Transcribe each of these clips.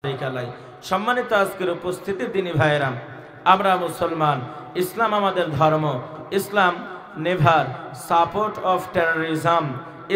सम्मानित आजकेर उपस्थिति दिनी भाइरा आमरा मुसलमान इस्लाम आमादेर धर्म Islam never support of terrorism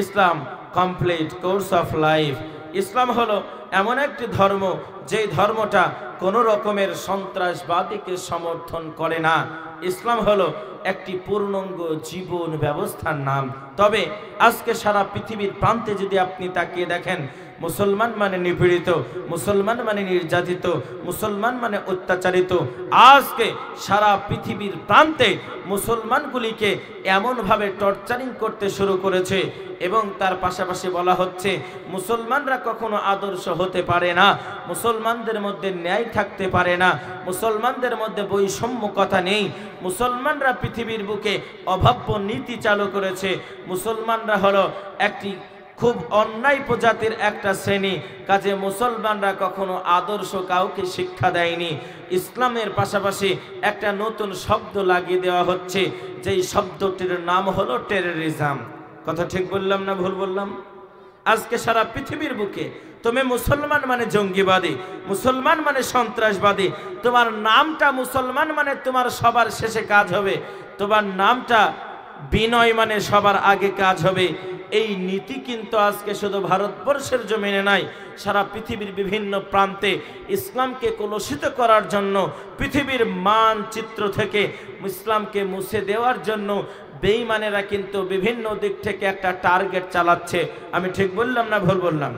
Islam complete course of life Islam हलो एमन एकटी धर्म जे धर्मटा कोनो रकमेर सन्त्रासबादीके समर्थन करे ना इस्लाम हलो एकटी पूर्णांग जीवन व्यवस्थार नाम। तबे आजके सारा पृथिवीर प्रान्ते यदि आपनि ताकिये देखें मुसलमान माने निपीड़ित मुसलमान माने निर्यातित मुसलमान माने अत्याचारित आज के सारा पृथिवीर प्रान्ते मुसलमानगुलिके एमन भावे टर्चारिंग करते शुरू करेছে এবং তার পাশাপাশি বলা হচ্ছে মুসলমানরা কখনো আদর্শ হতে পারে না, মুসলমানদের মধ্যে ন্যায় থাকতে পারে না, মুসলমানদের মধ্যে বৈষম্যকতা নেই, মুসলমানরা পৃথিবীর বুকে অভাব্য নীতি চালু করেছে, মুসলমানরা হলো একটি खूब अन्याय प्रजातिर एक श्रेणी काजे मुसलमानरा कखनो आदर्श काउके शिक्षा देयनि। इस्लामेर पाशापाशी एक नतून शब्द लागिये देওয়া হচ্ছে যেই শব্দটির नाम हलो टेररिज्म। कथा ठीक बोललाम ना भूल बोललाम? आज के सारा पृथिवीर बुके तुम्हें मुसलमान माने जंगीबादी मुसलमान माने सन्त्रासबादी तुम्हार नामटा मुसलमान माने तुम्हार सबार शेषे काज होबे तुम्हार नामटा बिनय माने सबार आगे काज होबे এই নীতি কিন্তু আজকে শুধু ভারতবর্ষের জমিনে নাই সারা পৃথিবীর বিভিন্ন প্রান্তে ইসলামকে কলুষিত করার জন্য পৃথিবীর মানচিত্র থেকে ইসলামকে মুছে দেওয়ার জন্য বেঈমানেরা কিন্তু বিভিন্ন দিক থেকে একটা টার্গেট চালাচ্ছে। আমি ঠিক বললাম না ভুল বললাম?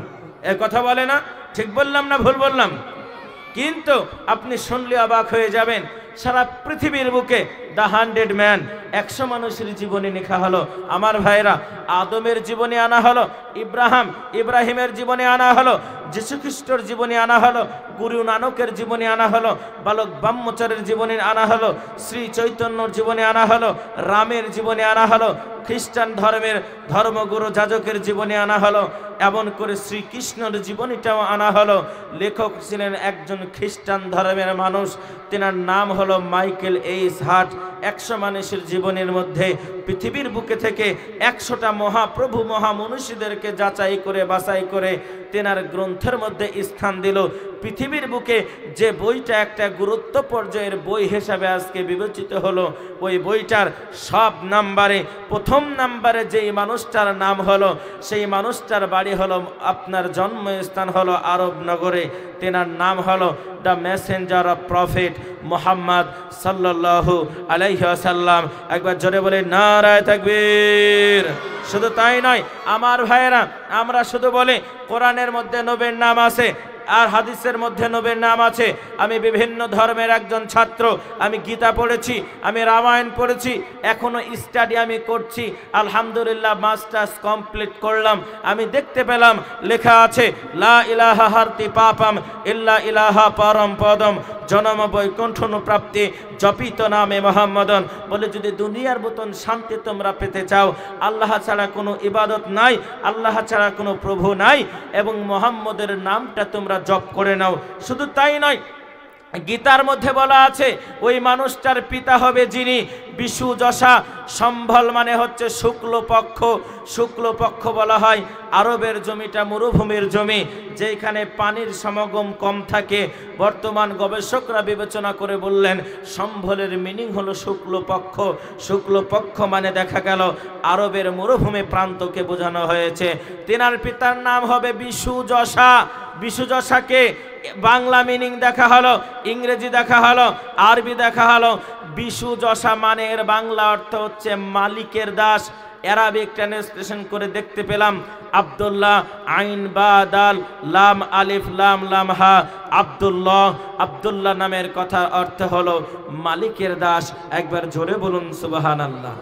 এই কথা বলে না ঠিক বললাম না ভুল বললাম? কিন্তু আপনি শুনলে অবাক হয়ে যাবেন সারা পৃথিবীর বুকে দ্য 100 ম্যান 100 মানুষের জীবনী লেখা হলো। আমার ভাইরা আদমের জীবনী আনা হলো, ইব্রাহিমের জীবনী আনা হলো, যীশু খ্রিস্টের জীবনী আনা হলো, গুরু নানকের জীবনী আনা হলো, বালক ব্রহ্মচারীর জীবনী আনা হলো, শ্রী চৈতন্যর জীবনী আনা হলো, রামের জীবনী আনা হলো, খ্রিস্টান ধর্মের ধর্মগুরু যাজকের জীবনী আনা হলো, এমন করে শ্রীকৃষ্ণের জীবনীটাও আনা হলো। লেখক ছিলেন একজন খ্রিস্টান ধর্মের মানুষ, তেনার নাম হলো মাইকেল এইচ হার্ট। 100 মানুষের জীবনের মধ্যে পৃথিবীর বুকে থেকে 100টা মহাপ্রভু মহামনীষীদেরকে যাচাই করে বাছাই করে তেনার গ্রন্থের মধ্যে স্থান দিল। পৃথিবীর বুকে যে বইটা একটা গুরুত্ব পর্যায়ের বই হিসাবে আজকে বিবেচিত হলো, ওই বইটার সব নাম্বারে প্রথম নাম্বারে যেই মানুষটার নাম হলো সেই মানুষটার বাড়ি হলো আপনার জন্মস্থান হলো আরব নগরে। তেনার নাম হলো the Messenger of prophet Muhammad সাল্লাল্লাহু আলাইহি ওয়াসাল্লাম। একবার জোরে বলে নারায়ে তাকবীর। শুধু তাই নয় আমার ভাইয়েরা, আমরা শুধু বলে কোরআনের মধ্যে নবীর নাম আছে আর হাদিসের মধ্যে নবীর নাম আছে। আমি বিভিন্ন ধর্মের একজন ছাত্র, আমি গীতা পড়েছি, আমি রামায়ণ পড়েছি, এখনো স্টাডি আমি করছি, আলহামদুলিল্লাহ মাস্টার্স কমপ্লিট করলাম। আমি দেখতে পেলাম লেখা আছে লা ইলাহা হারতি পাপম ইল্লা ইলাহা পরম পদম জনম বৈকুণ্ঠনু প্রাপ্তি জপিত নামে মোহাম্মদন। বলে যদি দুনিয়ার মতন শান্তি তোমরা পেতে চাও, আল্লাহ ছাড়া কোনো ইবাদত নাই, আল্লাহ ছাড়া কোনো প্রভু নাই এবং মোহাম্মদের নামটা তোমরা জপ করে নাও। শুধু তাই নয়, গীতার মধ্যে বলা আছে ওই মানুষটার পিতা হবে যিনি বিশু যশা। সম্ভল মানে হচ্ছে শুক্লপক্ষ, শুক্লপক্ষ বলা হয় আরবের জমিটা মরুভূমির জমি যেখানে পানির সমাগম কম থাকে। বর্তমান গবেষকরা বিবেচনা করে বললেন সম্ভলের মিনিং হলো শুক্লপক্ষ। শুক্লপক্ষ মানে দেখা গেল আরবের মরুভূমি প্রান্তকে বোঝানো হয়েছে। তেনার পিতার নাম হবে বিশু যশা। বিশু যশাকে বাংলা মিনিং দেখা হলো, ইংরেজি দেখা হলো, আরবি দেখা হলো। বিশু যশা মানে এর বাংলা অর্থ হচ্ছে মালিকের দাস। অ্যারাবিক ট্রান্সলেশন করে দেখতে পেলাম আব্দুল্লাহ আইন বা দাল লাম আলিফ লাম লাম হা আব্দুল্লাহ। আব্দুল্লাহ নামের কথা অর্থ হলো মালিকের দাস। একবার জোরে বলুন সুবহানাল্লাহ।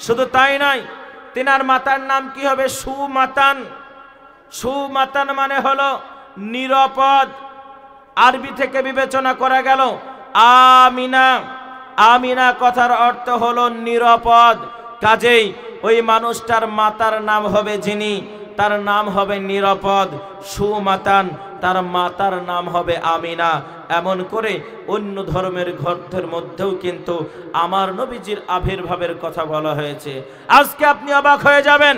শুধু তাই নয়, তেনার মাতার নাম কি হবে? সুমাতান। সুমাতান মানে হলো নিরাপদ। আরবি থেকে বিবেচনা করা গেল আমিনা। আমিনা কথার অর্থ হলো নিরাপদ। কাজেই ওই মানুষটার মাতার নাম হবে যিনি, তার নাম হবে নিরাপদ। সুমাতান, তার মাতার নাম হবে আমিনা। এমন করে অন্য ধর্মের গ্রন্থের মধ্যেও কিন্তু আমার নবীজির আবির্ভাবের কথা বলা হয়েছে। আজকে আপনি অবাক হয়ে যাবেন,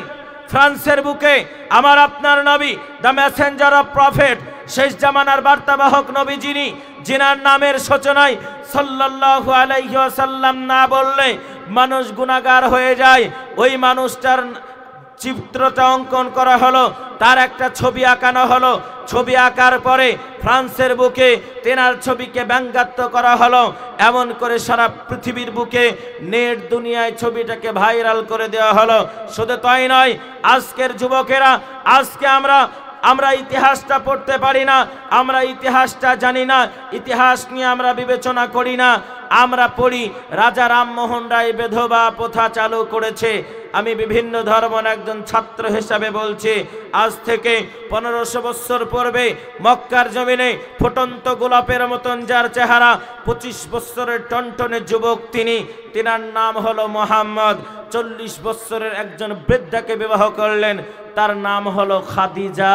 ফ্রান্সের বুকে আমার আপনার নবী দ্য মেসেঞ্জার অফ প্রফেট শেষ জামানার বার্তাবাহক নবী যিনি, যিনার নামের সূচনায় সাল্লাল্লাহু আলাইহি ওয়াসাল্লাম না বললে মানুষ গুনাহগার হয়ে যায়, ওই মানুষটার চিত্রটা অঙ্কন করা হলো, তার একটা ছবি আঁকানো হলো। ছবি আঁকার পরে ফ্রান্সের বুকে তেনার ছবিকে ব্যঙ্গাত্ম করা হলো। এমন করে সারা পৃথিবীর বুকে নেট দুনিয়ায় ছবিটাকে ভাইরাল করে দেওয়া হলো। শুধু তাই নয়, আজকের যুবকেরা, আজকে আমরা ইতিহাসটা পড়তে পারি না, আমরা ইতিহাসটা জানি না, ইতিহাস নিয়ে আমরা বিবেচনা করি না। আমরা পড়ি রাজা রামমোহন রায় বিধবা প্রথা চালু করেছে। আমি বিভিন্ন ধর্মের একজন ছাত্র হিসাবে বলছি, আজ থেকে 1500 বছর পূর্বে মক্কার জমিনে ফুটন্ত গোলাপের মতন যার চেহারা, 25 বছরের টনটনে যুবক তিনার নাম হলো মোহাম্মদ। 40 বছরের একজন বৃদ্ধাকে বিবাহ করলেন, তার নাম হলো খাদিজা।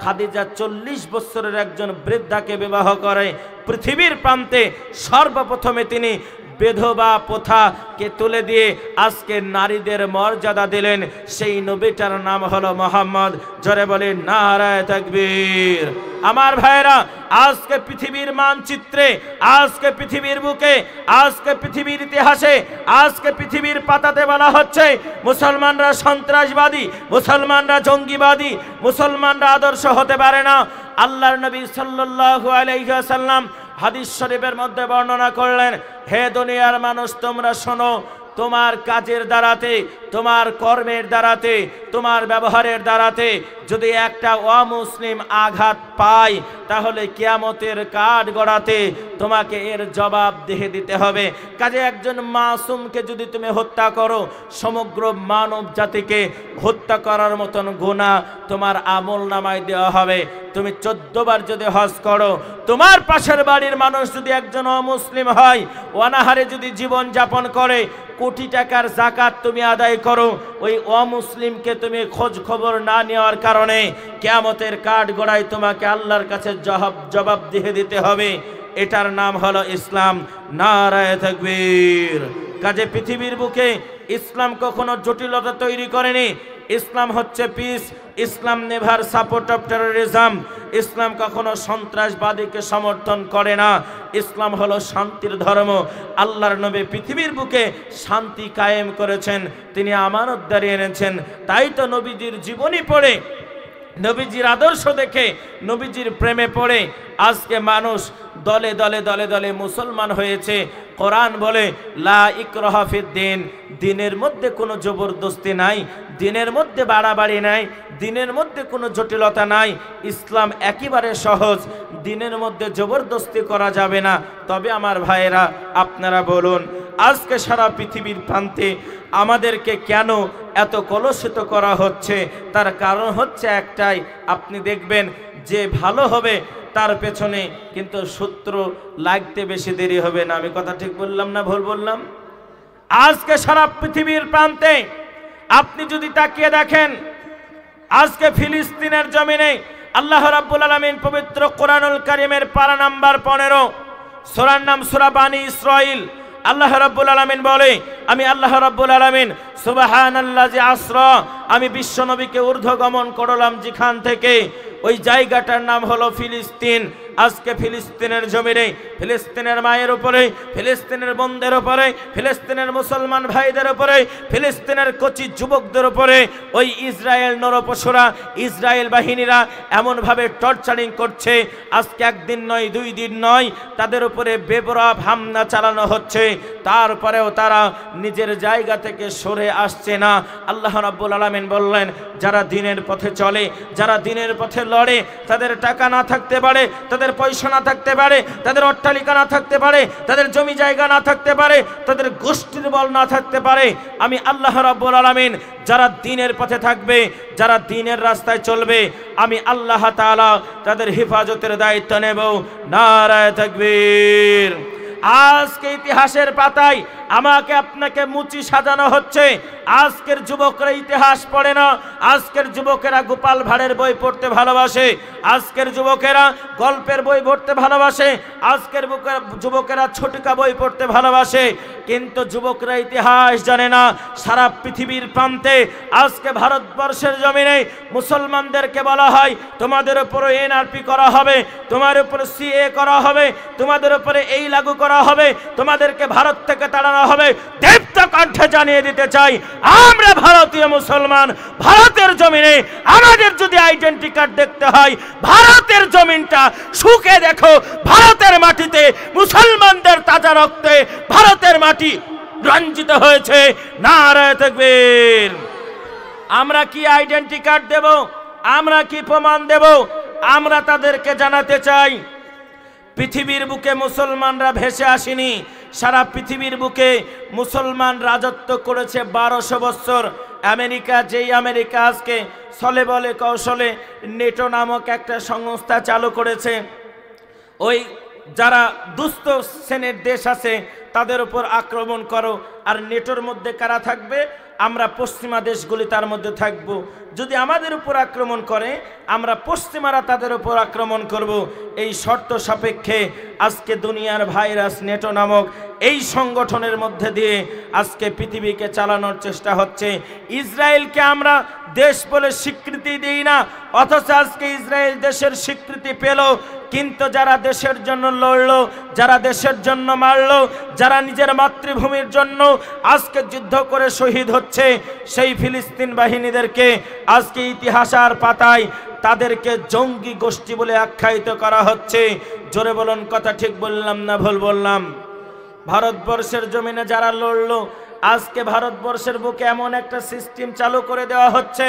খাদিজা 40 বছরের একজন বৃদ্ধাকে বিবাহ করে। পৃথিবীর প্রান্তে সর্বপ্রথমে তিনি বিধবা প্রথাকে তুলে দিয়ে আজকে নারীদের মর্যাদা দিলেন। সেই নবীটার নাম হলো মোহাম্মদ। জোরে বলেন নারায়ে তাকবীর। আমার ভাইরা, আজকে পৃথিবীর মানচিত্রে, আজকে পৃথিবীর বুকে, আজকে পৃথিবীর ইতিহাসে, আজকে পৃথিবীর পাতাতে বলা হচ্ছে মুসলমানরা সন্ত্রাসবাদী, মুসলমানরা জঙ্গিবাদী, মুসলমানরা আদর্শ হতে পারে না। আল্লাহর নবী সাল্লাল্লাহু আলাইহি ওয়াসাল্লাম হাদিস শরীফের মধ্যে বর্ণনা করলেন, হে দুনিয়ার মানুষ তোমরা শোনো, তোমার কাজের দ্বারাতে, তোমার কর্মের দ্বারাতে, তোমার ব্যবহারের দ্বারাতে যদি একটা অমুসলিম আঘাত পায়, তাহলে কিয়ামতের কাঠ গড়াতে তোমাকে এর জবাবদিহি দিতে হবে। কাজে একজন মাসুমকে যদি তুমি হত্যা করো, সমগ্র মানব জাতিকে হত্যা করার মতন গুনাহ তোমার আমল নামায় দেওয়া হবে। তুমি 14 বার যদি হজ করো, তোমার পাশের বাড়ির মানুষ যদি একজন অমুসলিম হয়, অনাহারে যদি জীবন যাপন করে, কোটি টাকার যাকাত তুমি আদায় করো, ওই অমুসলিমকে তুমি খোঁজ খবর না নেওয়ার কারণে কিয়ামতের কাঠ গড়ায় তোমাকে আল্লাহর কাছে জবাবদিহি দিতে হবে। এটার নাম হলো ইসলাম। নারায়ে তাকবীর। কাজে পৃথিবীর বুকে ইসলাম কখনো জটিলতা তৈরি করেনি। ইসলাম হচ্ছে peace. Islam never support of terrorism. Islam কখনো সন্ত্রাসবাদীকে সমর্থন করে না। ইসলাম হলো শান্তির ধর্ম। আল্লাহর নবী পৃথিবীর বুকে শান্তি কায়েম করেছেন, তিনি আমানতদারি এনেছেন। তাই তো নবীজির জীবনী পড়ে, নবীজির আদর্শ দেখে, নবীজির প্রেমে পড়ে আজকে মানুষ দলে দলে দলে দলে মুসলমান হয়েছে। কোরআন বলে লা ইকরাহা ফিদ্দিন, দিনের মধ্যে কোনো জবরদস্তি নাই, দিনের মধ্যে বাড়াবাড়ি নাই, দিনের মধ্যে কোনো জটিলতা নাই। ইসলাম একেবারে সহজ, দিনের মধ্যে জবরদস্তি করা যাবে না। তবে আমার ভাইয়েরা, আপনারা বলুন, আজকে সারা পৃথিবীর প্রান্তে আমাদেরকে কেন এত কলুষিত করা হচ্ছে? তার কারণ হচ্ছে একটাই, আপনি দেখবেন যে ভালো হবে তার পেছনে কিন্তু সূত্র লাগতে বেশি দেরি হবে না। আমি কথা ঠিক বললাম না ভুল বললাম? আজকে সারা পৃথিবীর প্রান্তে আপনি যদি তাকিয়ে দেখেন, আজকে ফিলিস্তিনের জমিনে আল্লাহ রাব্বুল আলামিন পবিত্র কোরআনুল কারীমের পারা নাম্বার 15, সূরার নাম সূরা বানী ইসরাঈল। আল্লাহ রাব্বুল আলামিন বলে, আমি আল্লাহ রাব্বুল আলামিন সুবহানাল্লাযী আসরা, আমি বিশ্ব নবীকে ঊর্ধ্বগমন করলাম যেখান থেকে, ওই জায়গাটার নাম হলো ফিলিস্তিন। আজকে ফিলিস্তিনের জমিনে, ফিলিস্তিনের মায়ের উপরে, ফিলিস্তিনের বোনদের উপরে, ফিলিস্তিনের মুসলমান ভাইদের উপরে, ফিলিস্তিনের কচি যুবকদের উপরে ওই ইসরায়েল নরপশুরা, ইসরায়েল বাহিনীরা এমনভাবে টর্চারিং করছে, আজকে একদিন নয়, 2 দিন নয়, তাদের উপরে বেপরোয়া হামলা চালানো হচ্ছে। তারপরেও তারা নিজের জায়গা থেকে সরে আসছে না। আল্লাহ রাব্বুল আলামিন বললেন, যারা দিনের পথে চলে, যারা দিনের পথে লড়ে, তাদের টাকা না থাকতে পারে, তাদের পয়সা না থাকতে পারে, তাদের অট্টালিকা না থাকতে পারে, তাদের জমি জায়গা না থাকতে পারে, তাদের গোষ্ঠীর বল না থাকতে পারে, আমি আল্লাহ রাব্বুল আলামিন যারা দিনের পথে থাকবে, যারা দিনের রাস্তায় চলবে, আমি আল্লাহ তাআলা তাদের হেফাজতের দায়িত্ব নেব। নারায়ে তাকবীর। আজকে ইতিহাসের পাতায় আমাকে আপনাকে মুচি সাজানো হচ্ছে। আজকের যুবকরা ইতিহাস পড়ে না, আজকের যুবকেরা গোপাল ভাঁড়ের বই পড়তে ভালোবাসে, আজকের যুবকেরা গল্পের বই পড়তে ভালোবাসে, আজকের যুবকেরা ছোটকা বই পড়তে ভালোবাসে, কিন্তু যুবকরা ইতিহাস জানে না। সারা পৃথিবীর প্রান্তে আজকে ভারতবর্ষের জমিনে মুসলমানদেরকে বলা হয় তোমাদের উপরে এনআরপি করা হবে, তোমার উপরে সিএ করা হবে, তোমাদের উপরে এই লাগু করা হবে, তোমাদেরকে ভারত থেকে তাড়ানো হবে। দীপ্ত কণ্ঠে জানিয়ে দিতে চাই, আমরা ভারতীয় মুসলমান। ভারতের জমিনে আমাদের যদি আইডেন্টি কার্ড দেখতে হয়, ভারতের জমিনটা সুখে দেখো। ভারতের মাটিতে মুসলমানদের তাজা রক্তে ভারতের মাটি রঞ্জিত হয়েছে। নারায়ে তাকবীর। আমরা কি আইডেন্টি কার্ড দেব? আমরা কি প্রমাণ দেব? আমরা তাদেরকে জানাতে চাই, পৃথিবীর বুকে মুসলমানরা ভেসে আসেনি। সারা পৃথিবীর বুকে মুসলমান রাজত্ব করেছে 1200 বছর। আমেরিকা, যেই আমেরিকা আজকে ছলে বলে কৌশলে নেটো নামক একটা সংস্থা চালু করেছে, ওই যারা দুস্থ শ্রেণীর দেশ আছে তাদের উপর আক্রমণ করো। আর নেটোর মধ্যে কারা থাকবে? আমরা পশ্চিমা দেশগুলি তার মধ্যে থাকব। যদি আমাদের উপর আক্রমণ করে, আমরা পশ্চিমারা তাদের উপর আক্রমণ করব। এই শর্ত সাপেক্ষে আজকে দুনিয়ার ভাইরাস নেটো নামক এই সংগঠনের মধ্যে দিয়ে আজকে পৃথিবীকে চালানোর চেষ্টা হচ্ছে। ইসরায়েলকে আমরা দেশ বলে স্বীকৃতি দিই না, অথচ আজকে ইসরায়েল দেশের স্বীকৃতি পেল। কিন্তু যারা দেশের জন্য লড়লো, যারা দেশের জন্য মারলো, যারা নিজের মাতৃভূমির জন্য আজকে যুদ্ধ করে শহীদ হচ্ছে, সেই ফিলিস্তিন বাহিনীদেরকে আজকে ইতিহাসের পাতায় তাদেরকে জঙ্গি গোষ্ঠী বলে আখ্যায়িত করা হচ্ছে। জোরে বলুন, কথা ঠিক বললাম না ভুল বললাম? ভারতবর্ষের জমিনে যারা লড়লো, আজকে ভারতবর্ষের বুকে এমন একটা সিস্টেম চালু করে দেওয়া হচ্ছে,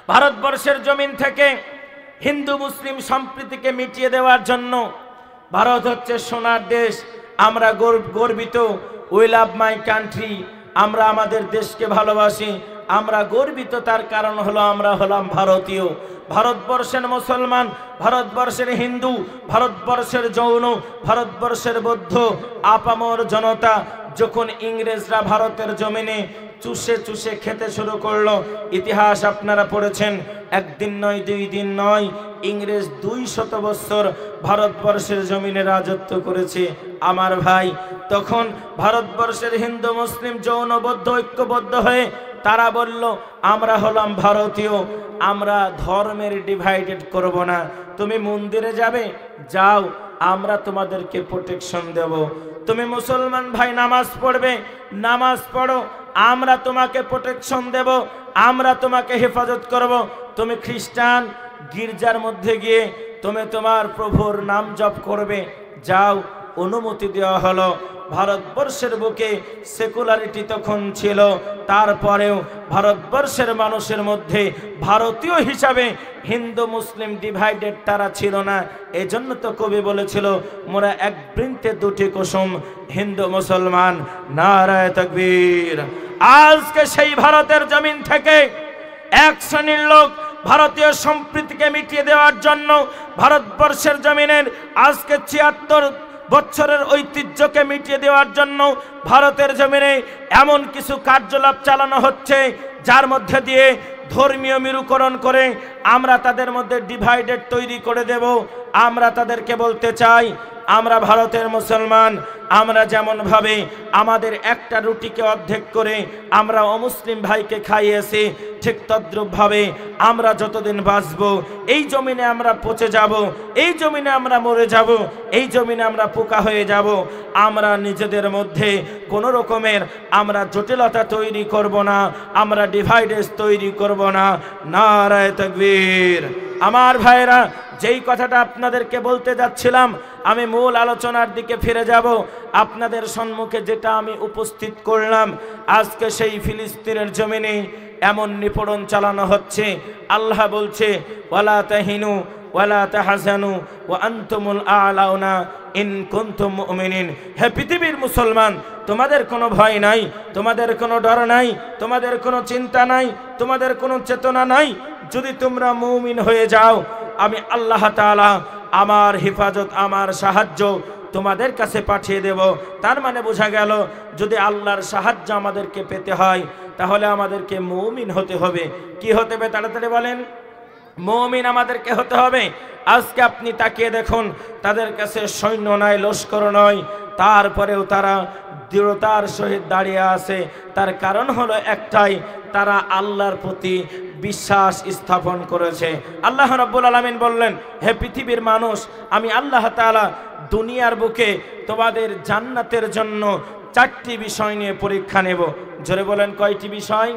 ভারতবর্ষের জমিন থেকে হিন্দু মুসলিম সম্প্রীতিকে মিটিয়ে দেওয়ার জন্য। ভারত হচ্ছে সোনার দেশ, আমরা গর্বিত। উই লাভ মাই কান্ট্রি, আমরা আমাদের দেশকে ভালোবাসি, আমরা গর্বিত। তার কারণ হলো আমরা হলাম ভারতীয়। ভারতবর্ষের মুসলমান, ভারতবর্ষের হিন্দু, ভারতবর্ষের জৈন, ভারতবর্ষের বৌদ্ধ আপামর জনতা যখন ইংরেজরা ভারতের জমিনে চুষে চুষে খেতে শুরু করলো, ইতিহাস আপনারা পড়েছেন, একদিন নয়, 2 দিন নয়, ইংরেজ 200 বছর ভারতবর্ষের জমিনে রাজত্ব করেছে। আমার ভাই, তখন ভারতবর্ষের হিন্দু মুসলিম জৈন বৌদ্ধ ঐক্যবদ্ধ হয়ে তারা বলল আমরা হলাম ভারতীয়, আমরা ধর্মের ডিভাইডেড করব না। তুমি মন্দিরে যাবে, যাও, আমরা তোমাদেরকে প্রোটেকশন দেব। তুমি মুসলমান ভাই নামাজ পড়বে, নামাজ পড়ো, আমরা তোমাকে প্রোটেকশন দেব, আমরা তোমাকে হেফাজত করব। তুমি খ্রিস্টান, গির্জার মধ্যে গিয়ে তুমি তোমার প্রভুর নাম জপ করবে, যাও, অনুমতি দেওয়া হলো। ভারতবর্ষের বুকে সেকুলারিটি তখন ছিল, তারপরেও ভারতবর্ষের মানুষের মধ্যে ভারতীয় হিসাবে হিন্দু মুসলিম ডিভাইডেড তারা ছিল না। এজন্য তো কবি বলেছিল, মোরা এক বৃন্তে দুটি কুসুম, হিন্দু মুসলমান নারায়ে তাকবীর। আজকে সেই ভারতের জমিন থেকে এক শ্রেণীর লোক ভারতীয় সম্প্রীতিকে মিটিয়ে দেওয়ার জন্য ভারতবর্ষের জমিনের আজকে 76 বছরের ঐতিহ্যকে মিটিয়ে দেওয়ার জন্য ভারতের জমিনে এমন কিছু কার্যকলাপ চালানো হচ্ছে, যার মধ্যে দিয়ে ধর্মীয় মেরুকরণ করে আমরা তাদের মধ্যে ডিভাইডেড তৈরি করে দেব। আমরা তাদেরকে বলতে চাই, আমরা ভারতের মুসলমান, আমরা যেমন ভাবে আমাদের একটা রুটিকে অর্ধেক করে আমরা অমুসলিম ভাইকে খাইয়েছি, ঠিক তদ্রূপ ভাবে আমরা যতদিন বাঁচব এই জমিনে আমরা পচে যাব, এই জমিনে আমরা মরে যাব, এই জমিনে আমরা পোকা হয়ে যাব। আমরা নিজেদের মধ্যে কোনো রকমের আমরা জটিলতা তৈরি করব না, আমরা ডিভাইডেড তৈরি করব না। নারায়ে তাকবীর। আমার ভাইরা, যেই কথাটা আপনাদেরকে বলতে যাচ্ছিলাম, আমি মূল আলোচনার দিকে ফিরে যাব। আপনাদের সম্মুখে যেটা আমি উপস্থিত করলাম, আজকে সেই ফিলিস্তিনের জমিনে এমন নিপীড়ন চালানো হচ্ছে। আল্লাহ বলছে, ওয়ালা তাহিনু ওয়ালা তাহজানু ওয়া আনতুমুল আ'লাউনা ইন কুনতুম মুমিনিন। হে পৃথিবীর মুসলমান, তোমাদের কোনো ভয় নাই, তোমাদের কোনো ডর নাই, তোমাদের কোনো চিন্তা নাই, তোমাদের কোনো চেতনা নাই। যদি তোমরা মুমিন হয়ে যাও, আমি আল্লাহ তাআলা আমার হেফাজত, আমার সাহায্য তোমাদের কাছে পাঠিয়ে দেব। তার মানে বোঝা গেল যদি আল্লাহর সাহায্য আমাদেরকে পেতে হয় তাহলে আমাদেরকে মুমিন হতে হবে। কি হতে হবে তাড়াতাড়ি বলেন? মুমিন আমাদেরকে হতে হবে। আজকে আপনি তাকিয়ে দেখুন, তাদের কাছে সৈন্য নয়, লস্কর নয়, তারপরেও তারা দৃঢ়তার সহিত দাঁড়িয়ে আছে। তার কারণ হলো একটাই, তারা আল্লাহর প্রতি বিশ্বাস স্থাপন করেছে। আল্লাহ রাব্বুল আলামিন বললেন, হে পৃথিবীর মানুষ, আমি আল্লাহ তাআলা দুনিয়ার বুকে তোমাদের জান্নাতের জন্য 4টি বিষয় নিয়ে পরীক্ষা নেব। জোরে বলেন, কয়টি বিষয়?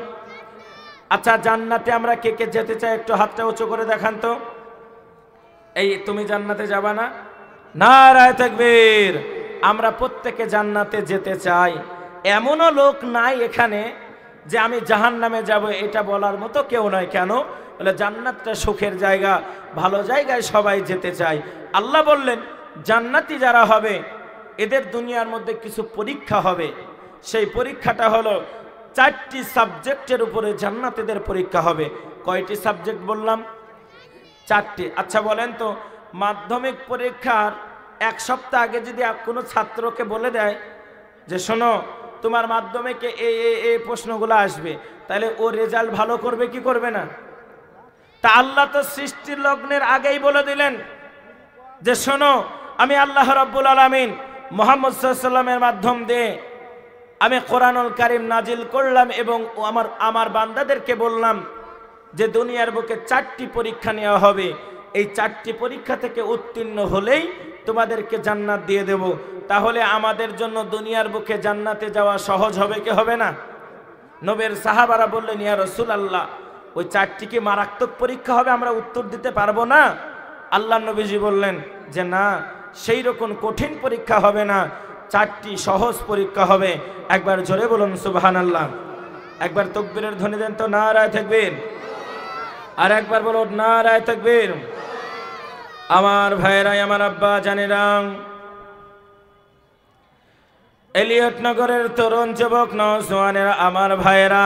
আচ্ছা, জান্নাতে আমরা কে কে যেতে চাই? একটু হাতটা উঁচু করে দেখান তো। এই তুমি জান্নাতে যাবা না? নারায়ে তাকবীর। আমরা প্রত্যেকে জান্নাতে যেতে চাই। এমনও লোক নাই এখানে যে আমি জাহান্নামে যাব এটা বলার মতো কেউ নয়। কেন? বলে জান্নাতটা সুখের জায়গা, ভালো জায়গায় সবাই যেতে চায়। আল্লাহ বললেন জান্নাতি যারা হবে এদের দুনিয়ার মধ্যে কিছু পরীক্ষা হবে। সেই পরীক্ষাটা হলো 4টি সাবজেক্টের উপরে জান্নাতীদের পরীক্ষা হবে। কয়টি সাবজেক্ট বললাম? 4টি। আচ্ছা বলেন তো, মাধ্যমিক পরীক্ষার 1 সপ্তাহ আগে যদি কোনো ছাত্রকে বলে দেয় যে শোনো তোমার মাধ্যমিকে এই প্রশ্নগুলো আসবে, তাহলে ও রেজাল্ট ভালো করবে কি করবে না? তা আল্লাহ তো সৃষ্টির লগ্নের আগেই বলে দিলেন যে শোনো, আমি আল্লাহ রাব্বুল আলামিন মুহাম্মদ সাল্লাল্লাহু আলাইহি ওয়াসাল্লামের মাধ্যম দিয়ে আমি কোরআনুল কারীম নাজিল করলাম এবং আমার বান্দাদেরকে বললাম যে দুনিয়ার বুকে 4টি পরীক্ষা নেওয়া হবে। এই 4টি পরীক্ষা থেকে উত্তীর্ণ হলেই তোমাদেরকে জান্নাত দিয়ে দেব। তাহলে আমাদের জন্য দুনিয়ার বুকে জান্নাতে যাওয়া সহজ হবে কি হবে না? নবীর সাহাবারা বললেন, ইয়া রাসূলুল্লাহ, ওই 4টি কি মারাত্মক পরীক্ষা হবে, আমরা উত্তর দিতে পারবো না? আল্লাহ নবীজি বললেন যে না, সেই রকম কঠিন পরীক্ষা হবে না, 4টি সহজ পরীক্ষা হবে। একবার জোরে বলুন সুবহানাল্লাহ। একবার তাকবীরের ধ্বনি দেন তো, নারায়ে তাকবীর। আর একবার বলুন নারায়ে তাকবীর। আমার ভাইরা, আমার আব্বা জানেরা, এলিয়ট নগরের তরুণ যুবক নওজওয়ানেরা, আমার ভাইরা,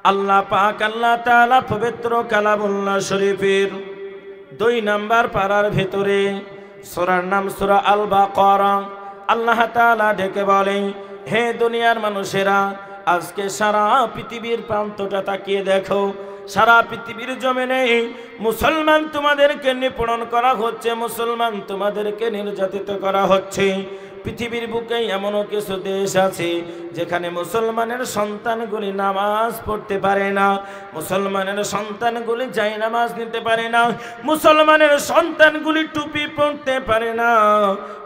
আল্লাহ পাক আল্লাহ তাআলা পবিত্র কালামুল্লাহ শরীফের 2 নম্বর পারার ভিতরে সূরার নাম সূরা আল বাকারা, আল্লাহ তাআলা ডেকে বলেন, হে দুনিয়ার মানুষেরা, আজকে সারা পৃথিবীর প্রান্তটা তাকিয়ে দেখো। সারা পৃথিবীর জমিনে মুসলমান তোমাদেরকে নিপীড়ন করা হচ্ছে, মুসলমান তোমাদেরকে নির্যাতিত করা হচ্ছে। পৃথিবীর বুকে এমনও কিছু দেশ আছে যেখানে মুসলমানের সন্তানগুলি নামাজ পড়তে পারে না, মুসলমানের সন্তানগুলি জায়নামাজ নিতে পারে না, মুসলমানের সন্তানগুলি টুপি পরতে পারে না,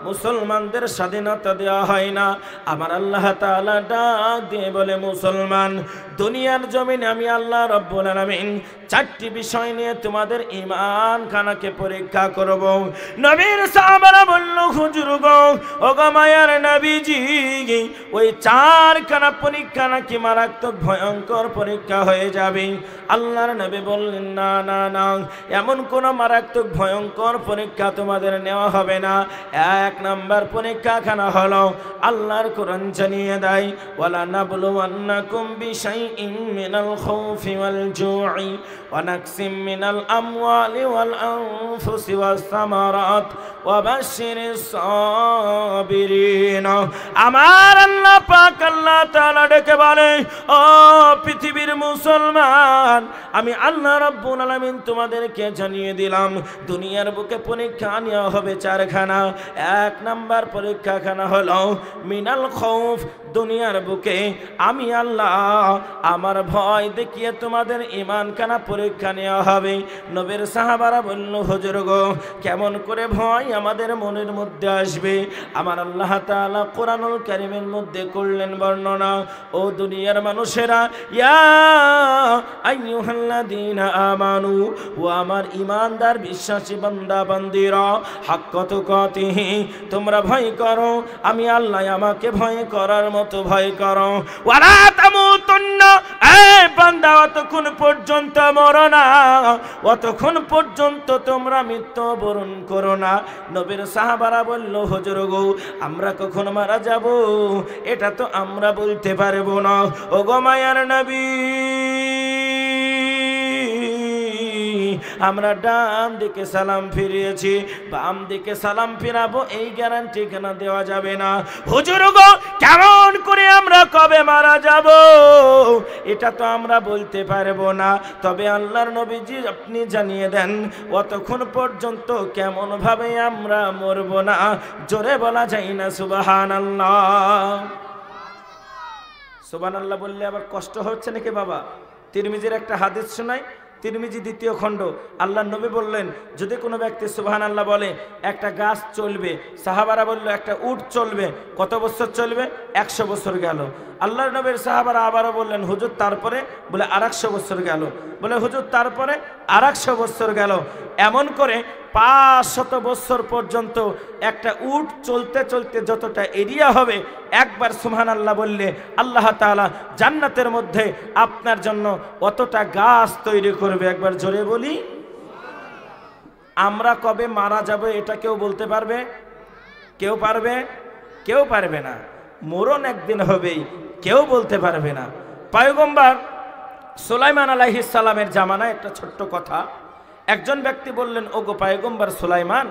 মুসলমানদের স্বাধীনতা দেওয়া হয় না। আমার আল্লাহ তাআলা ডাক দিয়ে বলে, মুসলমান, দুনিয়ার জমিনে আমি আল্লাহ রাব্বুল আলামিন 4টি বিষয় নিয়ে তোমাদের ঈমান খানাকে পরীক্ষা করব। নবীর সাহাবারা বলল, হুজুর গো, ওগো মায়ার নবীজি, ওই 4খানা পরীক্ষা নাকি মারাত্মক ভয়ঙ্কর পরীক্ষা হয়ে যাবে। আল্লাহর নবী বললেন, না না না, এমন কোন মারাত্মক ভয়ঙ্কর পরীক্ষা তোমাদের নেওয়া হবে না। 1 নম্বর পরীক্ষাখানা হলো আল্লাহর কোরআন জানিয়ে দেয়, ওয়ালা নাবলুওয়ান্নাকুম বিশাইইন মিনাল খাউফি ওয়াল জু'i ওয়া নাকসিম মিনাল আমওয়ালি ওয়াল আনফুসি ওয়াস সামারাত ওয়া বাশশিরিস সাবিরিন। আমার আল্লাহ পাক আল্লাহ তাআলা ডেকে বলে, ও পৃথিবীর মুসলমান, আমি আল্লাহ রাব্বুল আলামিন তোমাদেরকে জানিয়ে দিলাম দুনিয়ার বুকে পরীক্ষা নেওয়া হবে 4খানা। 1 নম্বর পরীক্ষাখানা হলো মিনাল খাউফ, দুনিয়ার বুকে আমি আল্লাহ আমার ভয় দেখিয়ে তোমাদের ঈমানখানা পরীক্ষা নেওয়া হবে। নবীর সাহাবারা বলল, হুজুর গো, কেমন করে ভয় আমাদের মনের মধ্যে আসবে? আমার আল্লাহ তাআলা কোরআনুল কারীমের মধ্যে করলেন বর্ণনা, ও দুনিয়ার মানুষেরা, ইয়া আইয়ুহাল্লাযীনা আমানু, ও আমার ঈমানদার বিশ্বাসী বান্দা বান্দীরা, হাক্কা তুকাতিহি, তোমরা ভয় করো, আমি আল্লাহ আমাকে ভয় করার মতো ভয় করো। ওয়ালা তামুতুন্না, এই বান্দা, অতক্ষণ পর্যন্ত মরো না, অতক্ষণ পর্যন্ত তোমরা মৃত্যুবরণ করো না। নবীর সাহাবারা বলল, হুজুর গো, আমরা কখন মারা যাব এটা তো আমরা বলতে পারবো না। ও গো মায়ার নবী, আমরা ডান দিকে সালাম ফিরিয়েছি, বাম দিকে সালাম ফিরাবো এই গ্যারান্টি কেন দেওয়া যাবে না? হুজুর গো, কেমন করে আমরা কবে মারা যাব এটা তো আমরা বলতে পারবো না, তবে আল্লাহর নবীজি আপনি জানিয়ে দেন অতক্ষণ পর্যন্ত কেমন ভাবে আমরা মরব না। জোরে বলা যায় না সুবহানাল্লাহ? সুবহানাল্লাহ বললে আবার কষ্ট হচ্ছে নাকি বাবা? তিরমিজির একটা হাদিস শোনাই, তিরমিজি 2য় খণ্ড। আল্লাহর নবী বললেন যদি কোনো ব্যক্তি সুবহানাল্লাহ বলে একটা গাছ চলবে। সাহাবারা বলল একটা উট চলবে। কত বছর চলবে? 100 বছর গেল। আল্লাহর নবীর সাহাবারা আবারও বললেন হুজুর তারপরে? বলে আর 100 বছর গেল। বলে হুজুর তারপরে? আর 100 বছর গেল। এমন করে 500 বছর পর্যন্ত একটা উট চলতে চলতে যতটা এরিয়া হবে, একবার সুবহানাল্লাহ বললে আল্লাহ তাআলা জান্নাতের মধ্যে আপনার জন্য অতটা গাছ তৈরি করবে। একবার জোরে বলি। আমরা কবে মারা যাব এটা কেউ বলতে পারবে? কেউ পারবে? কেউ পারবে না। মরণ একদিন হবেই, কেউ বলতে পারবে না। পয়গম্বর সুলাইমান আলাইহিস সালামের জামানায় একটা ছোট্ট কথা, একজন ব্যক্তি বললেন ওগো পয়গম্বর সুলাইমান,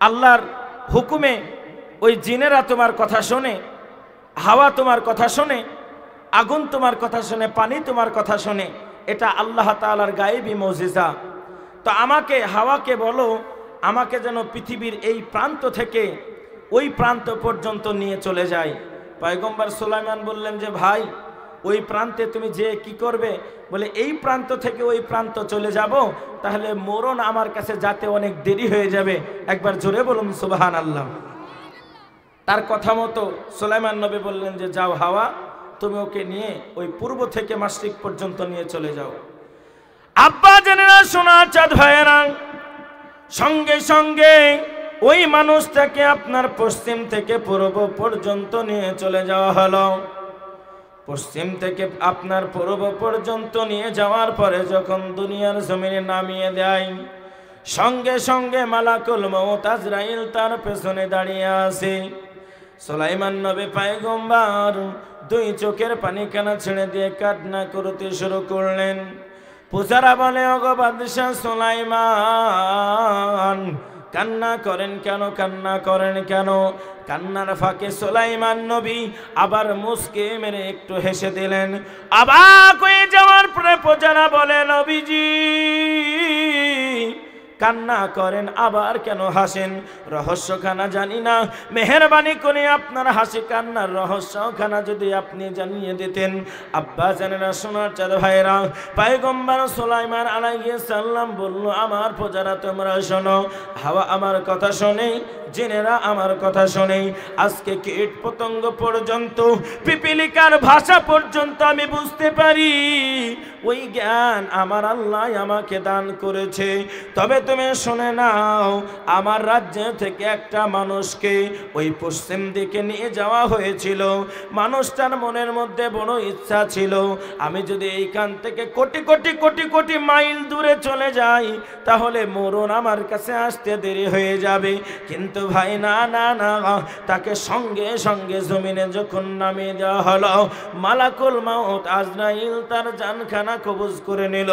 আল্লাহর হুকুমে ওই জিনেরা তোমার কথা শোনে, হাওয়া তোমার কথা শোনে, আগুন তোমার কথা শোনে, পানি তোমার কথা শোনে, এটা আল্লাহ তাআলার গায়েবী মুজিজা। তো আমাকে হাওয়াকে বলো আমাকে যেন পৃথিবীর এই প্রান্ত থেকে ওই প্রান্ত পর্যন্ত নিয়ে চলে যায়। পয়গম্বর সুলাইমান বললেন যে ভাই ওই প্রান্তে তুমি যে কি করবে? বলে এই প্রান্ত থেকে ওই প্রান্ত চলে যাব, তাহলে মরণ আমার কাছে যাতে অনেক দেরি হয়ে যাবে। একবার জোরে বলুন সুবহানাল্লাহ। তার কথা মতো সুলাইমান নবী বললেন যে যাও হাওয়া, তুমি ওকে নিয়ে ওই পূর্ব থেকে মাশরিক পর্যন্ত নিয়ে চলে যাও। আব্বা জানেরা, সোনার চাঁদ ভাইয়েরা, সঙ্গে সঙ্গে ওই মানুষটাকে আপনার পশ্চিম থেকে পূর্ব পর্যন্ত নিয়ে চলে যাওয়া হলো। পশ্চিম থেকে আপনার পূর্ব পর্যন্ত নিয়ে যাওয়ার পরে যখন দুনিয়ার জমিনে নামিয়ে দেয়, সঙ্গে সঙ্গে মালাকুল মউত আজরাইল তার পেছনে দাঁড়িয়ে আছে। সুলাইমান নবী পয়গম্বর 2 চোখের পানি কানা ছেড়ে দিয়ে কান্না করতে শুরু করলেন। পূজারা বলে ওগো বাদশাহ সুলাইমান, কান্না করেন কেন? কান্না করেন কেন? কান্নার ফাঁকে সুলাইমান নবী আবার মুস্কি মেরে একটু হেসে দিলেন। অবাক হয়ে যাওয়ার পরে পূজারা বলে নবীজি কান্না করেন, আবার কেন হাসেন? রহস্যখানা জানি না, মেহেরবানি করে আপনার হাসি কান্নার রহস্যখানা যদি আপনি জানিয়ে দিতেন। আব্বা জানেরা, সোনার চাঁদ ভাইরা, পয়গম্বর সুলাইমান আলাইহিস সালাম বলল আমার প্রজারা তোমরা শোনো, হাওয়া আমার কথা শোনে, জিনেরা আমার কথা শোনে। আজকে কীট পতঙ্গ পর্যন্ত, পিপিলিকার ভাষা পর্যন্ত আমি বুঝতে পারি। ওই জ্ঞান আমার আল্লাহ আমাকে দান করেছে। তবে তুমি শুনে নাও, আমার রাজ্য থেকে একটা মানুষকে ওই পশ্চিম দিকে নিয়ে যাওয়া হয়েছিল। মানুষটার মনের মধ্যে বড় ইচ্ছা ছিল আমি যদি এইখান থেকে কোটি কোটি কোটি কোটি মাইল দূরে চলে যাই তাহলে মরণ আমার কাছে আসতে দেরি হয়ে যাবে। কিন্তু ভাই না না না, তাকে সঙ্গে সঙ্গে জমিনে যখন নামিয়ে দেওয়া হলো, মালাকুল মউত আজরাইল তার জানখানা কবজ করে নিল।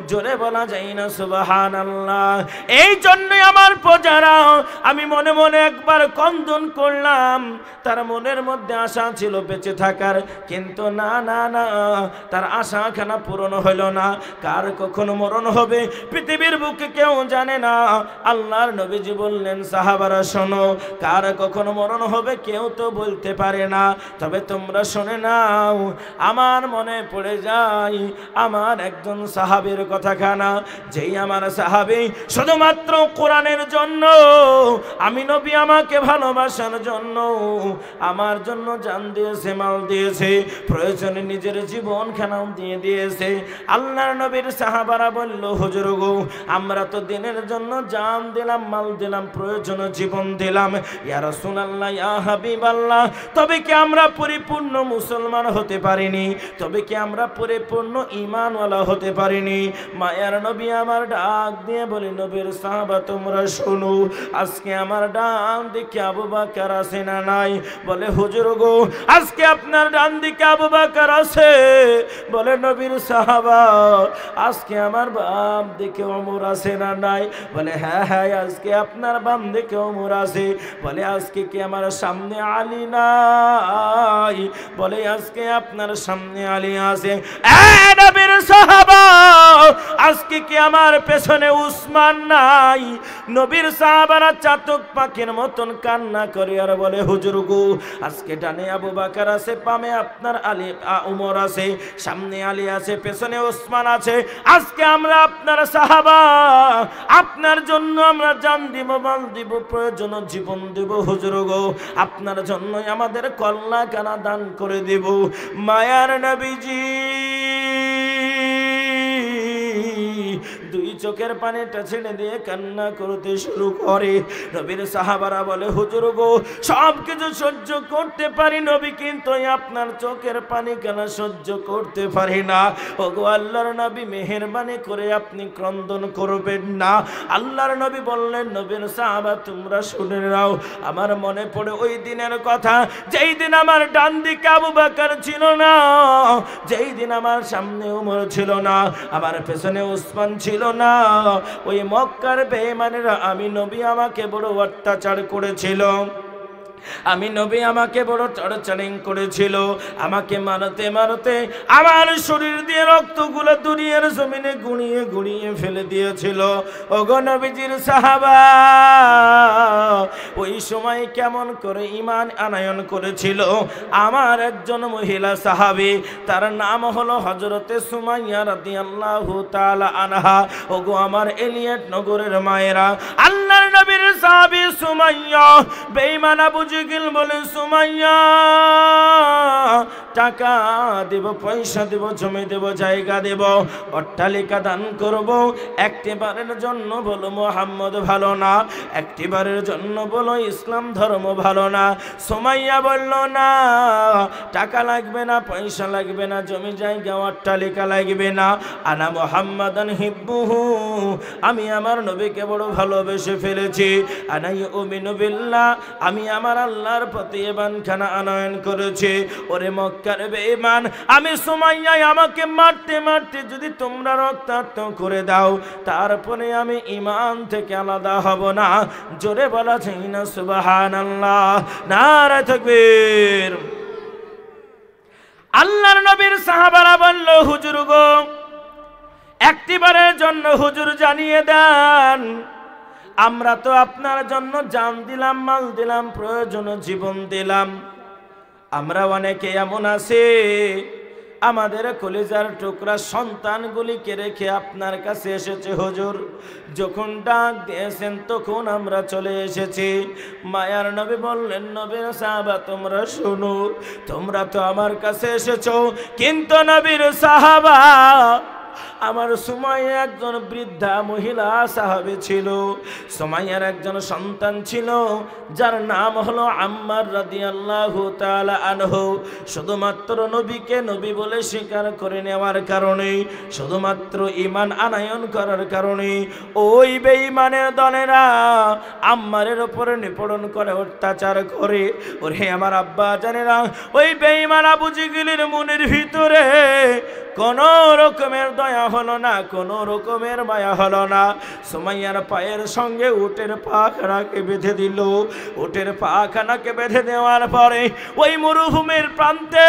জোরে বলা যায় না সুবহানাল্লাহ? এই জন্যই আমার প্রজারা, আমি মনে মনে একবার কন্দন করলাম। তার মনের মধ্যে আশা ছিল বেঁচে থাকার, কিন্তু না না না, তার আশাখানা পূরণ হইল না। কার কখন মরণ হবে পৃথিবীর বুকে কেউ জানে না। আল্লাহর নবীজি বললেন সাহাবারা শোনো, কার কখন মরণ হবে কেউ তো বলতে পারে না। তবে তোমরা শুনে নাও, আমার মনে পড়ে যায় আমার একজন সাহাবীর কথাখানা। যেই আমার সাহাবী শুধুমাত্র কোরআনের জন্য, আমি নবী আমাকে ভালোবাসার জন্য, আমার জন্য জান দিয়েছে, মাল দিয়েছে, প্রয়োজনে নিজের জীবন খানাও দিয়ে দিয়েছে। আল্লাহর নবীর সাহাবারা বলল হুজুর গো, আমরা তো দিনের জন্য জান দিলাম, মাল দিলাম, প্রয়োজনে জীবন দিলাম। ইয়া রাসূলুল্লাহ, ইয়া হাবিবাল্লাহ, তবে কি আমরা পরিপূর্ণ মুসলমান হতে পারিনি? তবে কি আমরা পরিপূর্ণ ঈমানওয়ালা হতে পারিনি? মায়ার নবী আমার ডাক দিয়ে বলে নবীর সাহাবা তোমরা শোনো, আজকে আমার ডান দিকে আবু বকর আছে না নাই? বলে হুজুর গো আজকে আপনার ডান দিকে আবু বকর আছে। বলে নবীর সাহাবা আজকে আমার বাম দিকে ওমর আছে না নাই? বলে হ্যাঁ হ্যাঁ আজকে আপনার বাম দিকে ওমর আছে। বলে আজকে কি আমার সামনে আলী নাই? বলে আজকে আপনার সামনে আলী আছে। নবীর সাহাবা আজকে কি আমার পেছনে উসমান নাই? নবীর সাহাবারা চাতক পাখির মতন কান্না করে আর বলে হুজুর গো আজকে ডানে আবু বকর আছে, বামে আপনার আলী ওমর আছে, সামনে আলী আছে, পেছনে উসমান আছে। আজকে আমরা আপনার সাহাবা, আপনার জন্য আমরা জান দিব, মাল দিব, প্রয়োজন জীবন দিব। হুজুর গো আপনার জন্যই আমাদের কল্লা কানা দান করে দেব। মায়ার নবীজি দুই চোখের পানিটা ছেড়ে দিয়ে কান্না করতে শুরু করে। নবীর সাহাবারা বলে হুজুর গো সব কিছু সহ্য করতে পারি নবী, কিন্তু আপনার চোখের পানি কেন সহ্য করতে পারি না। ওগো আল্লাহর নবী মেহেরবানি করে আপনি ক্রন্দন করবেন না। আল্লাহর নবী বললেন নবীর সাহাবা তোমরা শুনে নাও, আমার মনে পড়ে ওই দিনের কথা যেই দিন আমার ডান দিকে আবু বকর ছিল না, যেই দিন আমার সামনে ওমর ছিল না, আমার পেছনে উসমান ছিল না। ওই মক্কার বেঈমানেরা আমি নবী আমাকে বড় অত্যাচার করেছিল, আমি নবী আমাকে বড় টর্চারিং করেছিল, আমাকে মারতে মারতে আমার শরীর দিয়ে রক্তগুলো দুনিয়ার জমিনে গুঁড়িয়ে গুঁড়িয়ে ফেলে দিয়েছিল। ওগো নবীজির সাহাবা ওই সময় কেমন করে ঈমান আনয়ন করেছিল আমার একজন মহিলা সাহাবী, তার নাম হলো হযরতে সুমাইয়া রাদিয়াল্লাহু তাআলা আনহা। ওগো আমার এলিয়েট নগরের মায়েরা, আল্লাহর নবীর সাহাবী সুমাইয়া বেঈমান আবু জিগিল বলে সুমাইয়া টাকা দেব, পয়সা দেব, জমি দেব, জায়গা দেব, অট্টালিকা দান করব, একটিবারের জন্য বলো মুহাম্মদ ভালো না, একটিবারের জন্য বলো ইসলাম ধর্ম ভালো না। সুমাইয়া বলল না টাকা লাগবে না, পয়সা লাগবে না, জমি জায়গা অট্টালিকা লাগবে না, আনা মুহাম্মাদান হিব্বুহু, আমি আমার নবীকে বড় ভালোবেসে ফেলেছি, আনা ইউমিনু বিল্লাহ, আমি আমার আল্লাহর প্রতি ঈমানখানা আনয়ন করেছি। ওরে মক্কার বেঈমান, আমি সুমাইয়া আমাকে মারতে মারতে যদি তোমরা রক্তাক্ত করে দাও তারপরে আমি ঈমান থেকে আলাদা হব না। জোরে বলা চাই না সুবহানাল্লাহ, নারে তাকবীর। আল্লাহর নবীর সাহাবারা বলল হুজুর গো একটিবারের জন্য হুজুর জানিয়ে দেন, আমরা তো আপনার জন্য জান দিলাম, মাল দিলাম, প্রয়োজন জীবন দিলাম। আমরা অনেকে এমন আছে আমাদের কলিজার টুকরা সন্তানগুলিকে রেখে আপনার কাছে এসেছে হুজুর, যখন ডাক দিয়েছেন তখন আমরা চলে এসেছি। মায়ার নবী বললেন নবীর সাহাবা তোমরা শোনো, তোমরা তো আমার কাছে এসেছো, কিন্তু নবীর সাহাবা আমার সুমাইয়া একজন বৃদ্ধা মহিলা সাহাবী ছিল, সুমাইয়ার একজন সন্তান ছিল যার নাম হলো আম্মার রাদিয়াল্লাহু তাআলা আনহু। শুধুমাত্র নবীকে নবী বলে স্বীকার করে নেওয়ার কারণে, শুধুমাত্র ঈমান আনয়ন করার কারণে ওই বেঈমানের দলেরা আম্মারের উপরে নিপীড়ন করে, অত্যাচার করে। ওরে আমার আব্বা জানেরা, ওই বেঈমান আবু জিগিলের মনের ভিতরে কোন রকমের দয়া হলো না, কোন রকমের মায়া হলো না। সুমাইয়ার পায়ের সঙ্গে উটের পাখানাকে বেঁধে দিল। উটের পাখানাকে বেঁধে দেওয়ার পরে ওই মরুভূমির প্রান্তে,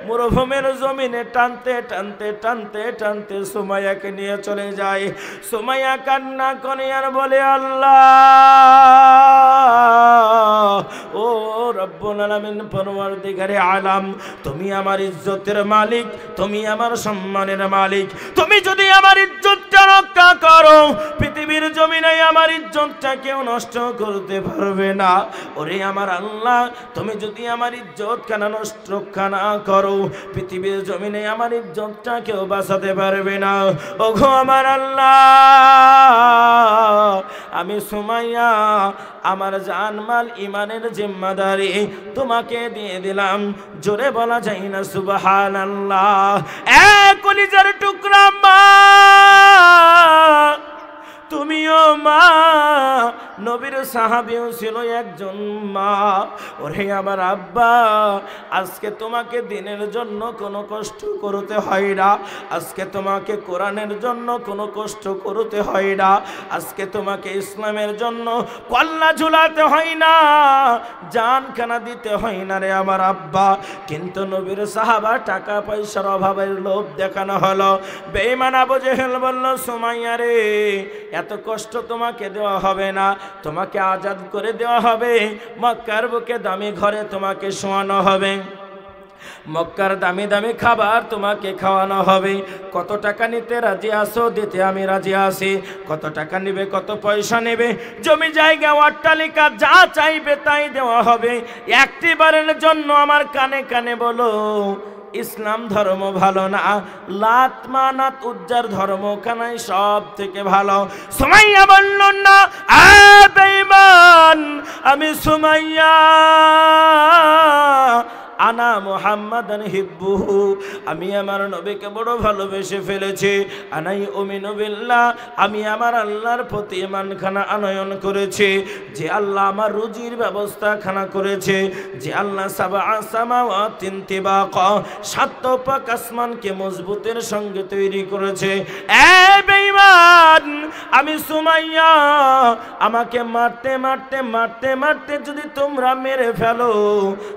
মরুভূমির জমিনে টানতে টানতে টানতে টানতে সুমাইয়াকে নিয়ে চলে যায়। সুমাইয়া কান্না করে আর বলে আল্লাহ, ও রব্বুল আলামিন, পরওয়ারদিগারে আলাম, তুমি আমার ইজ্জতের মালিক, তুমি আমার সম্মানের মালিক, তুমি যদি আমার ইজ্জতটা রক্ষা করো পৃথিবীর জমিনে আমার ইজ্জতটা কেউ নষ্ট করতে পারবে না। ওরে আমার আল্লাহ, তুমি যদি আমার ইজ্জতখানা নষ্ট রক্ষা না করো পৃথিবীর জমিনে আমার ইজ্জতটা কেউ বাঁচাতে পারবে না। ওগো আমার আল্লাহ, আমি সুমাইয়া আমার জানমাল ঈমানের জিম্মাদারি তোমাকে দিয়ে দিলাম। জোরে বলা যায় না সুবহানাল্লাহ। এক কলিজার টুকরা মা তুমিও মা, নবীর সাহাবীও ছিল একজন মা। ওরে আমার আব্বা, আজকে তোমাকে দিনের জন্য কোনো কষ্ট করতে হয় না, আজকে তোমাকে কোরআনের জন্য কোনো কষ্ট করতে হয় না, আজকে তোমাকে ইসলামের জন্য কল্লা ঝুলাতে হয় না, জান কানা দিতে হয় না রে আমার আব্বা। কিন্তু নবীর সাহাবা টাকা পয়সার অভাবের লোভ দেখানো হলো। বেঈমান আবু জেহেল বলল, সুমাইয়া রে, এত কষ্ট তোমাকে দেওয়া হবে না, তোমাকে আজাদ করে দেওয়া হবে, মক্কার বুকে দামি ঘরে তোমাকে শোয়ানো হবে, মক্কার দামি দামি খাবার তোমাকে খাওয়ানো হবে। কত টাকা নিতে রাজি আছো? দিতে আমি রাজি আছি। কত টাকা নেবে? কত পয়সা নেবে? জমি জায়গা অট্টালিকা যা চাইবে তাই দেওয়া হবে। একটিবারের জন্য আমার কানে কানে বলো, ইসলাম ধর্ম ভালো না, লাত মানাত উজ্জার ধর্ম কানাই সব থেকে ভালো। সুমাইয়া বলল, না বেঈমান, আমি সুমাইয়া, আনা মুহাম্মাদান হিব্বুহু, আমি আমার নবীকে বড় ভালোবেসে ফেলেছি। আনাই উমিনু বিল্লাহ, আমি আমার আল্লাহর প্রতি ঈমানখানা আনয়ন করেছি। যে আল্লাহ আমার রুজির ব্যবস্থা খানা করেছে, যে আল্লাহ সাবা সামাওয়াতিন তিবাকা, সাত পাক আসমানকে মজবুতের সঙ্গে তৈরি করেছে। এ বেঈমান, আমি সুমাইয়া, আমাকে মারতে মারতে মারতে মারতে যদি তোমরা মেরে ফেলো,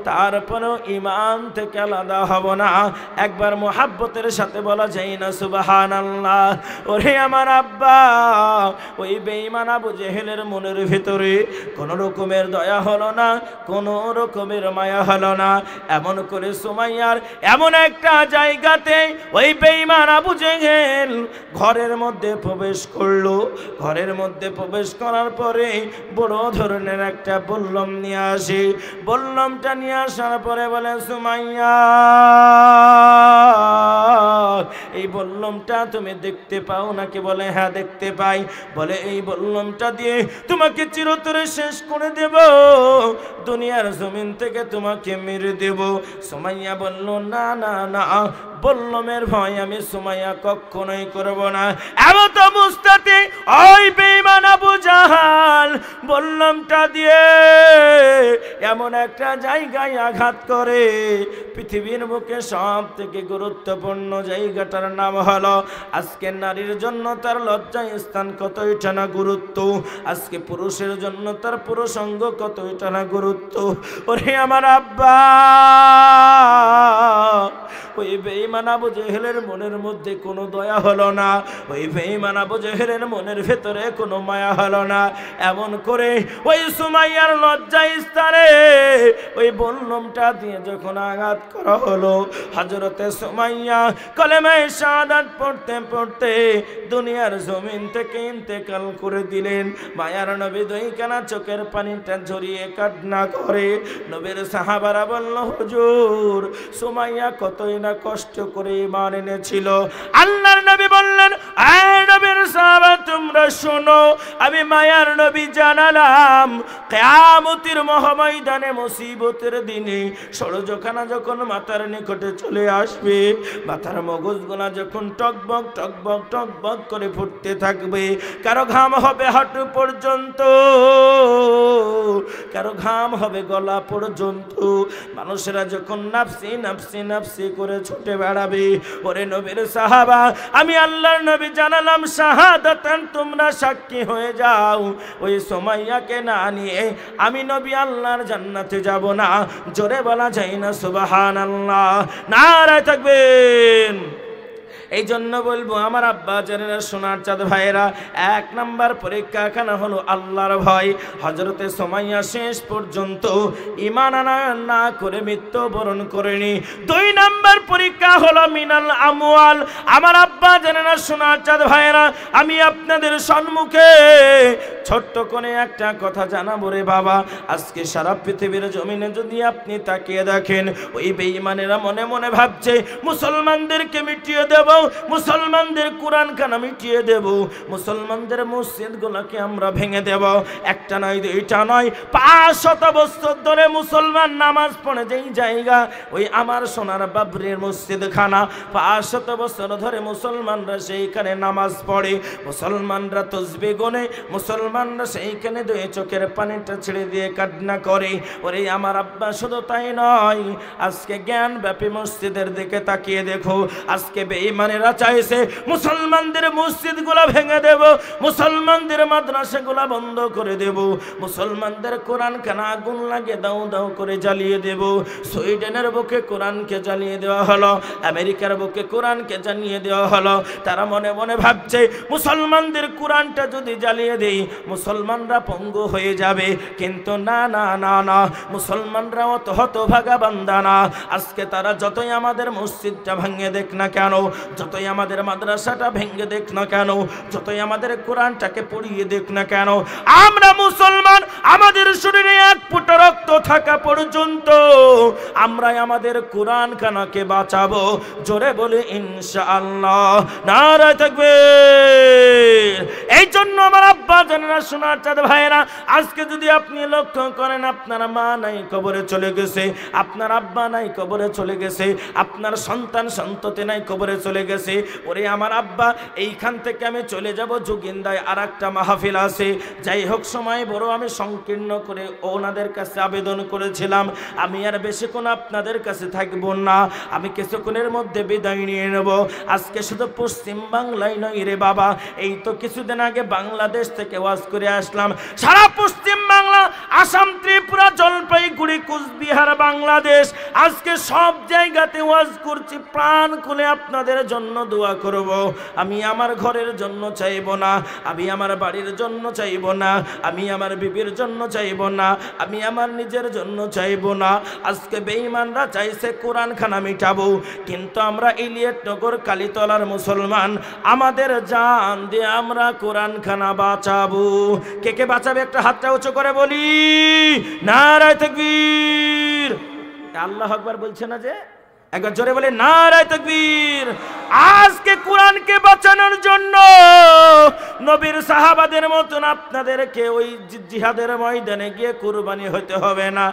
তারপরেও ঈমান থেকে আলাদা হব না। একবার মুহাব্বতের সাথে বলা যায় না সুবহানাল্লাহ? ওরে আমার আব্বা, ওই বেঈমান আবু জেহেলের মনের ভিতরে কোনো রকমের দয়া হলো না, কোনো রকমের মায়া হলো না। এমন করে সুমাইয়ার এমন একটা জায়গাতে ওই বেঈমান আবু জেহেল ঘরের মধ্যে প্রবেশ করলো। ঘরের মধ্যে প্রবেশ করার পরে বড় ধরনের একটা বল্লম নিয়ে আসে। বল্লমটা নিয়ে আসার পরে বলে, সুমাইয়া, এই বল্লমটা তুমি দেখতে পাও নাকি? বলে, হ্যাঁ দেখতে পাই। বলে, এই বল্লমটা দিয়ে তোমাকে চিরতরে শেষ করে দেব, দুনিয়ার জমিন থেকে তোমাকে মেরে দেব। সুমাইয়া বলল, না না না, বল্লমের ভয় আমি সুমাইয়া কখনোই করব না। এমন তো অবস্থাতে ওই বেঈমান আবু জাহাল বল্লমটা দিয়ে এমন একটা জায়গায় আঘাত করে, পৃথিবীর বুকে সব থেকে গুরুত্বপূর্ণ জায়গাটার নাম হলো, আজকে নারীর জন্য তার লজ্জা স্থান কতইটা না গুরুত্ব, আজকে পুরুষের জন্য তার পুরুষাঙ্গ কতইটা না গুরুত্ব। ওরে আমার আব্বা, ওই বেঈমান আবু জেহেলের মনের মধ্যে কোনো দয়া হলো না, ওই বেঈমান আবু জেহেলের মনের ভেতরে কোনো মায়া হলো না। এমন করে ওই সুমাইয়ার লজ্জা স্থানে ওই বল্লমটা দিয়ে যখন আঘাত করা হলো, হযরতে সুমাইয়া কলেমায়ে শাহাদাত পড়তে পড়তে দুনিয়ার জমিন থেকে ইন্তেকাল করে দিলেন। মায়ার নবী দুইখানা চোখের পানিটা ঝরিয়ে কান্না করে। নবীর সাহাবারা বলল, হুজুর, সুমাইয়া কতই না কষ্ট করে ঈমান এনেছিল। আল্লাহর নবী বললেন, আয় নবীর সাহাবা, তোমরা শোনো, আমি মায়ার নবী জানালাম, কিয়ামতের মহাময়দানে মুসিবতের দিনে ষড়যখানা যখন মাথার নিকটে চলে আসবে, মাথার মগজগুলা যখন টকবক টকবক টকবক করে ফুটতে থাকবে, কারো ঘাম হবে হাঁটু পর্যন্ত, কারো ঘাম হবে গলা পর্যন্ত, মানুষেরা যখন নাফসি নাফসি নাফসি করে ছুটে বেড়াবে, ওরে নবীর সাহাবা, আমি আল্লাহর নবী জানালাম, শাহাদাতান, তোমরা সাক্ষী হয়ে যাও, ওই সুমাইয়াকে না নিয়ে আমি নবী আল্লাহর জান্নাতে যাব না। জোরে বলা যায় না সুবহানাল্লাহ? নারায়ে তাকবীর। এই জন্য বলবো আমার আব্বা জানেরা, সোনার চাঁদ ভাইয়েরা, এক নাম্বার পরীক্ষা খানা হলো আল্লাহর ভয়। হযরতে সুমাইয়া শেষ পর্যন্ত ঈমান না করে মৃত্যুবরণ করেনি। দুই নাম্বার পরীক্ষা হলো মিনাল আমওয়াল। আমার আব্বা জানেরা, সোনার চাঁদ ভাইয়েরা, আমি আপনাদের সম্মুখে ছোট্ট করে একটা কথা জানাবো রে বাবা, আজকে সারা পৃথিবীর জমিনে যদি আপনি তাকিয়ে দেখেন, ওই বেঈমানেরা মনে মনে ভাবছে মুসলমানদেরকে মিটিয়ে দেব, মুসলমানদের কোরআনখানা মিটিয়ে দেব, মুসলমানদের মসজিদগুলোকে আমরা ভেঙে দেব। একটা নয়, দুইটা নয়, 500 বছর ধরে মুসলমান নামাজ পড়ে যেই জায়গা, ওই আমার সোনার বাবরির মসজিদখানা, 500 বছর ধরে মুসলমানরা সেইখানে নামাজ পড়ে, মুসলমানরা তসবিহ গোনে, মুসলমানরা সেইখানে দুই চোখের পানিটা ছেড়ে দিয়ে কান্না করে। ওরে আমার আব্বা, শুধু তাই নয়, আজকে জ্ঞানব্যাপী মসজিদের দিকে তাকিয়ে দেখো, আজকে বেঈমানেরা চাইছে মুসলমানদের মসজিদগুলো ভেঙে দেব, মুসলমানদের মাদ্রাসাগুলো বন্ধ করে দেব, মুসলমানদের কোরআনখানা আগুন লাগিয়ে দাও দাও করে জ্বালিয়ে দেব। সুইডেনের বুকে কোরআনকে জ্বালিয়ে দেওয়া হলো, আমেরিকার বুকে কোরআনকে জ্বালিয়ে দেওয়া হলো। তারা মনে মনে ভাবছে মুসলমানদের কোরআনটা যদি জ্বালিয়ে দেই মুসলমানরা পঙ্গু হয়ে যাবে, কিন্তু না না না না, মুসলমানরা অত হতভাগা বান্দা না। আজকে তারা যতই আমাদের মসজিদটা ভেঙে দেখ না কেন, যতই আমাদের মাদ্রাসাটা ভেঙে দেখ না কেন, যতই আমাদের কোরআনটাকে পড়িয়ে দেখ না কেন, আমরা মুসলমান, আমাদের শরীরে এক ফোঁটা রক্ত থাকা পর্যন্ত আমরাই আমাদের কোরআনখানাকে বাঁচাবো। জোরে বলে ইনশাআল্লাহ, নারায়ে তাকবীর। এই জন্য আমার আব্বা জানেনা, সোনার চাঁদ ভাইয়েরা, আজকে যদি আপনি লক্ষ্য করেন, আপনার মা নাই কবরে চলে গেছে, আপনার আব্বা নাই কবরে চলে গেছে, আপনার সন্তান সন্ততি নাই কবরে চলে গেছে। ওরে আমার আব্বা, এইখান থেকে আমি চলে যাব যোগিন্দায়, আর একটা মাহফিল আছে। যাই হোক, সময় বড় আমি সংকীর্ণ করে ওনাদের কাছে আবেদন করেছিলাম, আমি আর বেশিক্ষণ আপনাদের কাছে থাকবো না, আমি কিছুক্ষণের মধ্যে বিদায় নিয়ে নেব। আজকে শুধু পশ্চিম বাংলায় নয় রে বাবা, এই তো কিছুদিন আগে বাংলাদেশ থেকে ওয়াজ করে আসলাম। সারা পশ্চিম বাংলা, আসাম, ত্রিপুরা, জলপাইগুড়ি, কুচবিহার, বাংলাদেশ, আজকে সব জায়গাতে ওয়াজ করছি। প্রাণ খুলে আপনাদের জন্য দোয়া করব। আমি আমার ঘরের জন্য চাইব না, আমি আমার বাড়ির জন্য চাইব না, আমি আমার বিবির জন্য চাইব না, আমি আমার নিজের জন্য চাইব না। আজকে বেঈমানরা চাইছে কোরআনখানা মিটাবো, কিন্তু আমরা ইলিয়টনগর কালীতলার মুসলমান, আমাদের জান দিয়ে আমরা কোরআনখানা বাঁচাবো। কে কে বাঁচাবে একটা হাতটা উঁচু করে বলি নারায়ে তাকবীর। আল্লাহু আকবার বলছে না যে? একবার জোরে বলে নারায়ে তাকবীর। আজকে কোরআনকে বাঁচানোর জন্য নবীর সাহাবাদের মতন আপনাদেরকে ওই জিহাদের ময়দানে গিয়ে কুরবানি হতে হবে না।